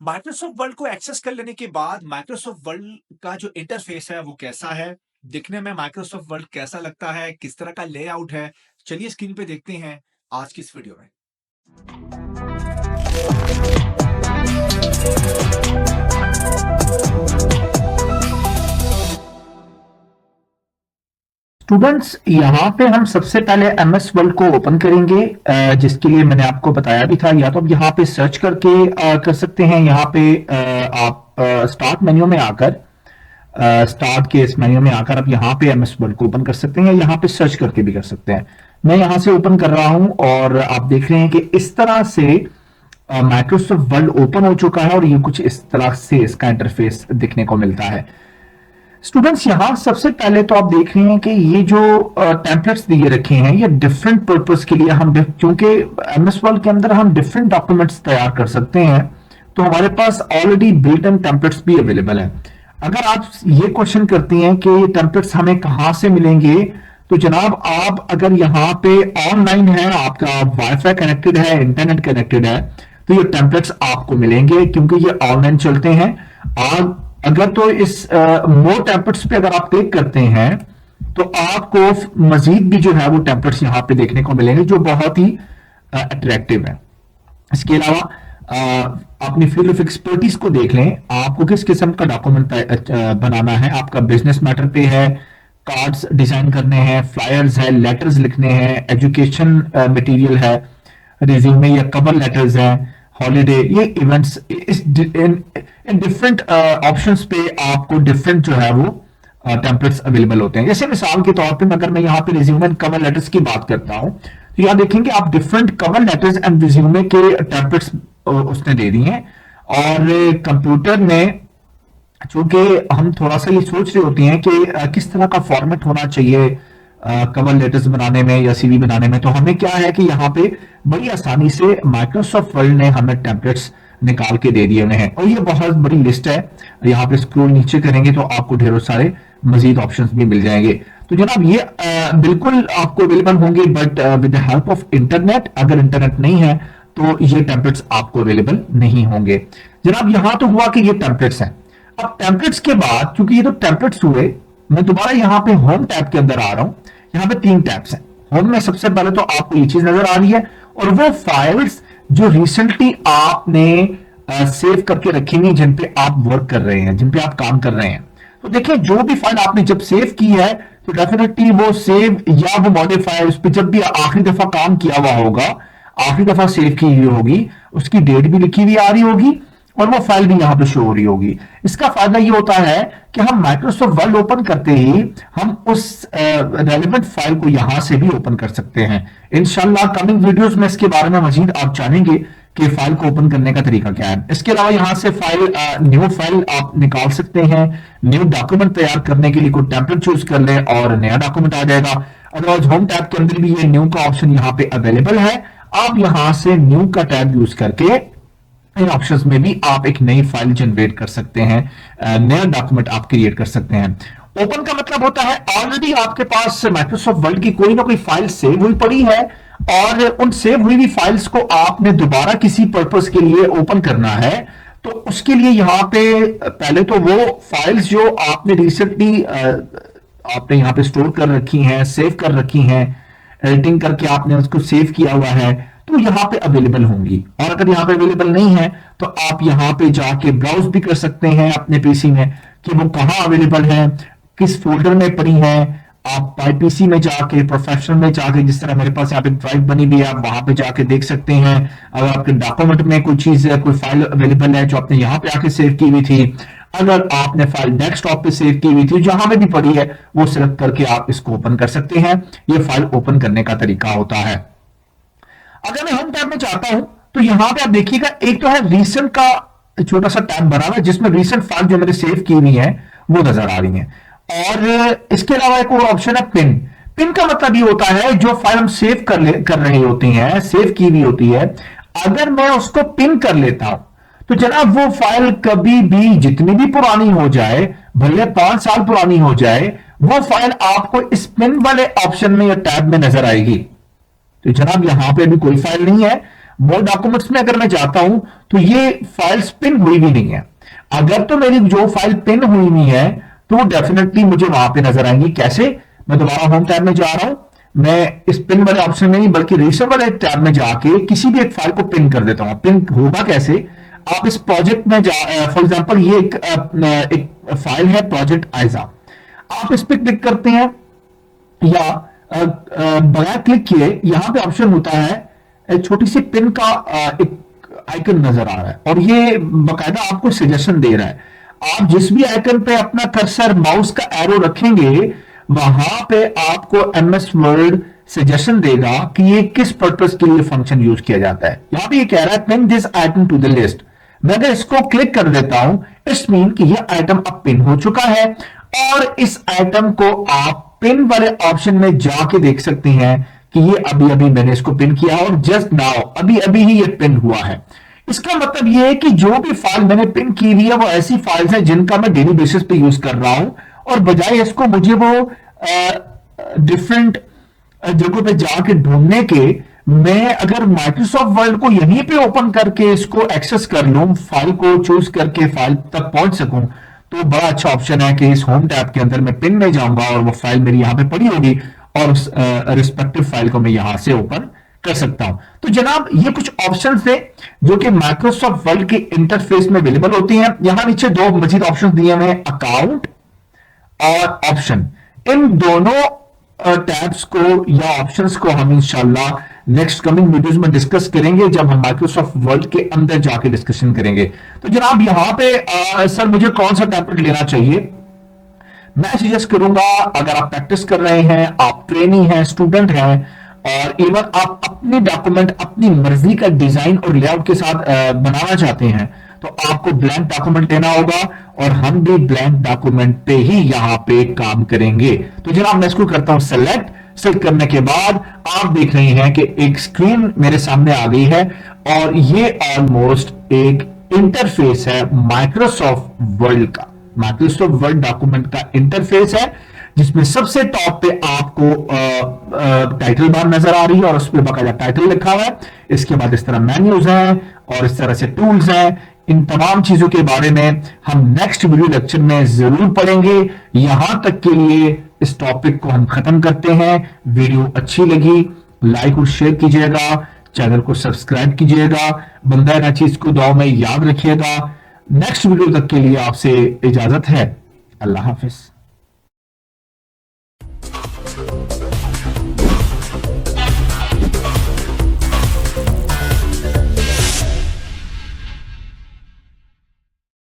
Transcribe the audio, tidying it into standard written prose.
Microsoft word को access कर लेने के बाद माइक्रोसॉफ्ट वर्ड का जो इंटरफेस है वो कैसा है? दिखने में माइक्रोसॉफ्ट वर्ड कैसा लगता है? किस तरह का लेआउट है? चलिए स्क्रीन पे देखते हैं आज की इस वीडियो में। स्टूडेंट्स, यहाँ पे हम सबसे पहले एमएस वर्ल्ड को ओपन करेंगे, जिसके लिए मैंने आपको बताया भी था। या तो आप यहाँ पे सर्च करके कर सकते हैं। यहाँ पे आप स्टार्ट मेन्यू में आकर स्टार्ट के इस मेन्यू में आकर आप यहाँ पे एमएस वर्ल्ड को ओपन कर सकते हैं, या यहाँ पे सर्च करके भी कर सकते हैं। मैं यहाँ से ओपन कर रहा हूँ और आप देख रहे हैं कि इस तरह से माइक्रोसॉफ्ट वर्ल्ड ओपन हो चुका है और ये कुछ इस तरह से इसका इंटरफेस दिखने को मिलता है। स्टूडेंट्स, यहां सबसे पहले तो आप देख रहे हैं कि ये जो टेम्पलेट्स दिए रखे हैं ये डिफरेंट पर्पस के लिए हम, क्योंकि एमएस वर्ल्ड के अंदर हम डिफरेंट डॉक्यूमेंट्स तैयार कर सकते हैं, तो हमारे पास ऑलरेडी बिल्ट इन टेम्पलेट्स भी अवेलेबल है। अगर आप ये क्वेश्चन करती हैं कि ये टेम्पलेट्स हमें कहां से मिलेंगे, तो जनाब आप अगर यहाँ पे ऑनलाइन है, आपका वाईफाई कनेक्टेड है, इंटरनेट कनेक्टेड है, तो ये टेम्पलेट्स आपको मिलेंगे क्योंकि ये ऑनलाइन चलते हैं। आप अगर तो इस मोर टेम्पलेट्स पे अगर आप क्लिक करते हैं तो आपको मजीद भी जो है वो टेम्पलेट्स यहां पे देखने को मिलेंगे जो बहुत ही अट्रैक्टिव है। इसके अलावा अपनी फील्ड ऑफ एक्सपर्टीज को देख लें, आपको किस किस्म का डॉक्यूमेंट बनाना है। आपका बिजनेस मैटर पे है, कार्ड्स डिजाइन करने हैं, फ्लायर्स है, लेटर्स लिखने हैं, एजुकेशन मटेरियल है, रिज्यूमे या कवर लेटर्स हैं, हॉलीडे, ये इवेंट्स, इस इन डिफरेंट ऑप्शंस पे आपको डिफरेंट जो है वो टेम्पलेट्स अवेलेबल होते हैं। जैसे मिसाल के तौर पे अगर मैं यहाँ पे रिज्यूमे एंड कवर लेटर्स की बात करता हूँ, तो यहाँ देखेंगे आप different cover letters and resume के टेम्पलेट्स उसने दे दी हैं। और कंप्यूटर में चूंकि हम थोड़ा सा ये सोच रहे होते हैं कि किस तरह का फॉर्मेट होना चाहिए कवर लेटर्स बनाने में या सीवी बनाने में, तो हमें क्या है कि यहाँ पे बड़ी आसानी से माइक्रोसॉफ्ट वर्ड ने हमें टेम्पलेट्स निकाल के दे दिए हुए हैं। और ये बहुत बड़ी लिस्ट है। यहाँ पे स्क्रॉल नीचे करेंगे तो आपको ढेरों सारे मजीद ऑप्शंस भी मिल जाएंगे। तो जनाब ये बिल्कुल आपको अवेलेबल होंगे, but with the help of internet. अगर इंटरनेट नहीं है तो ये टेम्पलेट्स आपको अवेलेबल नहीं होंगे। जनाब यहाँ तो हुआ कि ये टेम्पलेट्स हैं। अब टेम्पलेट्स के बाद, क्योंकि ये तो टेम्पलेट्स हुए, मैं दोबारा यहाँ पे होम टैब के अंदर आ रहा हूँ। यहाँ पे 3 टैब्स हैं। होम में सबसे पहले तो आपको ये चीज नजर आ रही है, और वो फाइल्स जो रिसेंटली आपने सेव करके रखी हुई, जिन पे आप वर्क कर रहे हैं, जिन पे आप काम कर रहे हैं। तो देखिए, जो भी फाइल आपने जब सेव की है तो डेफिनेटली वो सेव या वो मॉडिफाई, उस पर जब भी आखिरी दफा काम किया हुआ होगा, आखिरी दफा सेव की हुई होगी, उसकी डेट भी लिखी हुई आ रही होगी और वो फाइल भी यहां पे शो हो रही होगी। इसका फायदा ये होता है कि हम माइक्रोसॉफ्ट वर्ड ओपन करते ही हम उस रेलेवेंट फाइल को यहां से भी ओपन कर सकते हैं। इंशाल्लाह कमिंग वीडियोस में इसके बारे में मजीद आप जानेंगे कि फाइल को ओपन करने का तरीका क्या है। इसके अलावा यहां से फाइल न्यू फाइल आप निकाल सकते हैं। न्यू डॉक्यूमेंट तैयार करने के लिए कोई टेम्पलेट चूज कर ले और नया डॉक्यूमेंट आ जाएगा। अदरवाइज होम टैब के अंदर भी ये न्यू का ऑप्शन यहाँ पे अवेलेबल है। आप यहां से न्यू का टैब यूज करके इन ऑप्शंस में भी आप एक नई फाइल जनरेट कर सकते हैं, नया डॉक्यूमेंट आप क्रिएट कर सकते हैं। ओपन का मतलब होता है ऑलरेडी आपके पास माइक्रोसॉफ्ट वर्ड की कोई ना कोई फाइल सेव हुई पड़ी है, और उन सेव हुई हुई फाइल्स को आपने दोबारा किसी पर्पस के लिए ओपन करना है। तो उसके लिए यहां पे पहले तो वो फाइल्स जो आपने रिसेंटली आपने यहां पे स्टोर कर रखी हैं, सेव कर रखी हैं, एडिटिंग करके आपने उसको सेव किया हुआ है, तो यहां पे अवेलेबल होंगी। और अगर यहां पे अवेलेबल नहीं है तो आप यहां पे जाके ब्राउज भी कर सकते हैं अपने पीसी में कि वो कहां अवेलेबल है, किस फोल्डर में पड़ी है। आप माई पीसी में जाके, प्रोफेशनल में जाके, जिस तरह मेरे पास यहाँ पे ड्राइव बनी हुई है, आप वहां पे जाके देख सकते हैं। अगर आपके डॉक्यूमेंट में कोई चीज है, कोई फाइल अवेलेबल है जो आपने यहाँ पे आके सेव की हुई थी, अगर आपने फाइल डेस्कटॉप पे सेव की हुई थी, जहां पे भी पड़ी है, वो सिलेक्ट करके आप इसको ओपन कर सकते हैं। ये फाइल ओपन करने का तरीका होता है। अगर मैं होम टैब में चाहता हूं तो यहां पे आप देखिएगा, एक तो है रीसेंट का छोटा सा टैब बना हुआ है जिसमें रीसेंट फाइल जो मैंने सेव की हुई है वो नजर आ रही है। और इसके अलावा एक और ऑप्शन है पिन। पिन का मतलब ये होता है जो फाइल हम सेव कर रहे होती हैं, सेव की हुई होती है, अगर मैं उसको पिन कर लेता हूं तो जनाब वो फाइल कभी भी, जितनी भी पुरानी हो जाए, भले 5 साल पुरानी हो जाए, वो फाइल आपको इस पिन वाले ऑप्शन में या टैब में नजर आएगी। तो जनाब यहां पे भी कोई फाइल नहीं है, मोर डॉक्यूमेंट्स में अगर मैं जाता हूं तो ये फाइल्स पिन हुई भी नहीं है। अगर तो मेरी जो फाइल पिन हुई नहीं है तो वो डेफिनेटली मुझे वहां पे नजर आएंगी। कैसे? मैं दोबारा होम टैब में जा रहा हूं, मैं इस पिन वाले ऑप्शन में नहीं बल्कि रजिस्टर वाले टैब में जाके किसी भी एक फाइल को पिन कर देता हूं। पिन होगा कैसे? आप इस प्रोजेक्ट में जा, फॉर एग्जांपल ये एक फाइल है प्रोजेक्ट आइजा, आप इस पे क्लिक करते हैं या बगैर क्लिक किए यहां पे ऑप्शन होता है, एक छोटी सी पिन का एक आइकन नजर आ रहा है और ये बकायदा आपको सजेशन दे रहा है। आप जिस भी आइकन पे अपना कर्सर माउस का एरो रखेंगे वहां पे आपको एमएस वर्ड सजेशन देगा कि ये किस पर्पस के लिए फंक्शन यूज किया जाता है। यहां पे ये कह रहा है pin this item to the list. मैं अगर इसको क्लिक कर देता हूं इट्स मीन कि यह आइटम अब पिन हो चुका है और इस आइटम को आप पिन वाले ऑप्शन में जाके देख सकते हैं कि ये अभी अभी मैंने इसको पिन किया और जस्ट नाउ अभी अभी ही ये पिन हुआ है। इसका मतलब ये है कि जो भी फाइल मैंने पिन की हुई है वो ऐसी फाइल्स हैं जिनका मैं डेली बेसिस पे यूज कर रहा हूं और बजाय इसको मुझे वो डिफरेंट जगहों पे जाके ढूंढने के, मैं अगर माइक्रोसॉफ्ट वर्ड को यहीं पे ओपन करके इसको एक्सेस कर लूं, फाइल को चूज करके फाइल तक पहुंच सकूं, तो बड़ा अच्छा ऑप्शन है कि इस होम टैब के अंदर मैं पिन में जाऊंगा और वो फाइल मेरी यहां पे पड़ी होगी और उस रिस्पेक्टिव फाइल को मैं यहां से ओपन कर सकता हूं। तो जनाब ये कुछ ऑप्शंस थे जो कि माइक्रोसॉफ्ट वर्ड के इंटरफेस में अवेलेबल होती हैं। यहां नीचे दो मजीद ऑप्शन दिए हुए हैं, अकाउंट और ऑप्शन। इन दोनों टैब्स को या ऑप्शंस को हम इंशाल्लाह नेक्स्ट कमिंग वीडियोस में डिस्कस करेंगे जब हम माइक्रोसॉफ्ट वर्ड के अंदर जाके डिस्कशन करेंगे। तो जनाब यहां पे सर मुझे कौन सा टेम्पलेट लेना चाहिए, मैं सजेस्ट करूंगा अगर आप प्रैक्टिस कर रहे हैं, आप ट्रेनी हैं, स्टूडेंट हैं और इवन आप अपने डॉक्यूमेंट अपनी मर्जी का डिजाइन और लेआउट के साथ बनाना चाहते हैं तो आपको ब्लैंक डॉक्यूमेंट लेना होगा और हम भी ब्लैंक डॉक्यूमेंट पे ही यहां पे काम करेंगे। तो जनाब मैं इसको करता हूं सेलेक्ट करने के बाद आप देख रहे हैं कि एक स्क्रीन मेरे सामने आ गई है और ये ऑलमोस्ट एक इंटरफेस है माइक्रोसॉफ्ट वर्ड का, माइक्रोसॉफ्ट वर्ड डॉक्यूमेंट का इंटरफेस है जिसमें सबसे टॉप पे आपको टाइटल बार नजर आ रही है और उस पर बाकायदा टाइटल लिखा हुआ है। इसके बाद इस तरह मेन्यूज हैं और इस तरह से टूल्स हैं। इन तमाम चीजों के बारे में हम नेक्स्ट वीडियो लेक्चर में जरूर पढ़ेंगे। यहां तक के लिए इस टॉपिक को हम खत्म करते हैं। वीडियो अच्छी लगी लाइक और शेयर कीजिएगा, चैनल को सब्सक्राइब कीजिएगा, बंदा ना चीज को दुआ में याद रखिएगा। नेक्स्ट वीडियो तक के लिए आपसे इजाजत है। अल्लाह हाफिज।